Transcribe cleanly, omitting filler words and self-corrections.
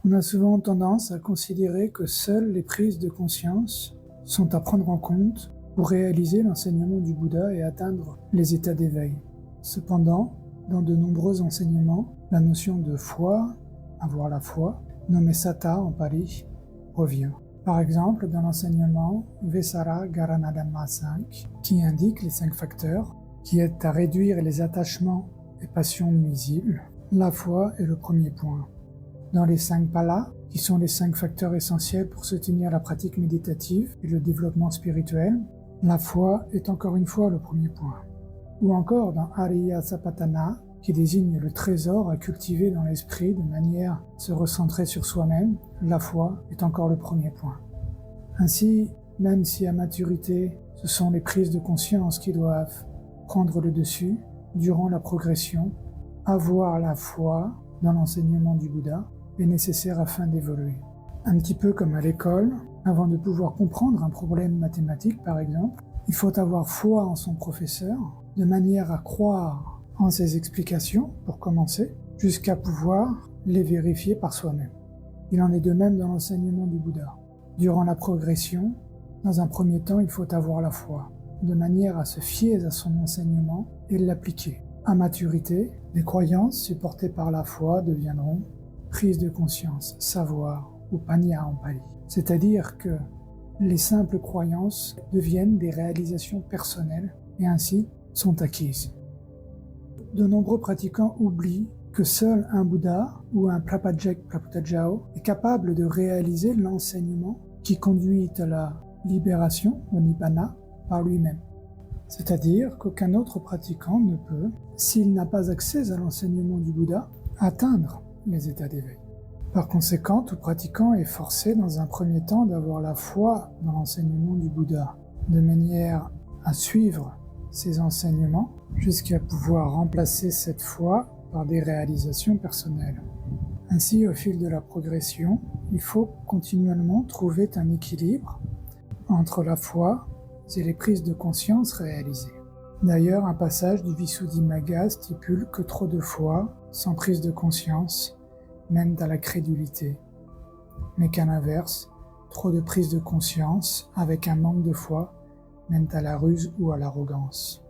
On a souvent tendance à considérer que seules les prises de conscience sont à prendre en compte pour réaliser l'enseignement du Bouddha et atteindre les états d'éveil. Cependant, dans de nombreux enseignements, la notion de foi, avoir la foi, nommée Satta en pali, revient. Par exemple, dans l'enseignement Vesara Garanadhamma 5, qui indique les 5 facteurs qui aident à réduire les attachements et passions nuisibles, la foi est le premier point. Dans les 5 palas, qui sont les 5 facteurs essentiels pour soutenir la pratique méditative et le développement spirituel, la foi est encore une fois le premier point. Ou encore dans Ariya Sapatana, qui désigne le trésor à cultiver dans l'esprit de manière à se recentrer sur soi-même, la foi est encore le premier point. Ainsi, même si à maturité, ce sont les prises de conscience qui doivent prendre le dessus, durant la progression, avoir la foi dans l'enseignement du Bouddha est nécessaire afin d'évoluer. Un petit peu comme à l'école, avant de pouvoir comprendre un problème mathématique par exemple, il faut avoir foi en son professeur, de manière à croire en ses explications, pour commencer, jusqu'à pouvoir les vérifier par soi-même. Il en est de même dans l'enseignement du Bouddha. Durant la progression, dans un premier temps, il faut avoir la foi, de manière à se fier à son enseignement et l'appliquer. À maturité, les croyances supportées par la foi deviendront prise de conscience, savoir ou panya en pali. C'est-à-dire que les simples croyances deviennent des réalisations personnelles et ainsi sont acquises. De nombreux pratiquants oublient que seul un Bouddha ou un Prapajek Praputajao est capable de réaliser l'enseignement qui conduit à la libération, au Nibbana, par lui-même. C'est-à-dire qu'aucun autre pratiquant ne peut, s'il n'a pas accès à l'enseignement du Bouddha, atteindre les états d'éveil. Par conséquent, tout pratiquant est forcé dans un premier temps d'avoir la foi dans l'enseignement du Bouddha, de manière à suivre ses enseignements jusqu'à pouvoir remplacer cette foi par des réalisations personnelles. Ainsi, au fil de la progression, il faut continuellement trouver un équilibre entre la foi et les prises de conscience réalisées. D'ailleurs, un passage du Visuddhimagga stipule que trop de foi, sans prise de conscience, mènent à la crédulité, mais qu'à l'inverse, trop de prise de conscience avec un manque de foi mènent à la ruse ou à l'arrogance.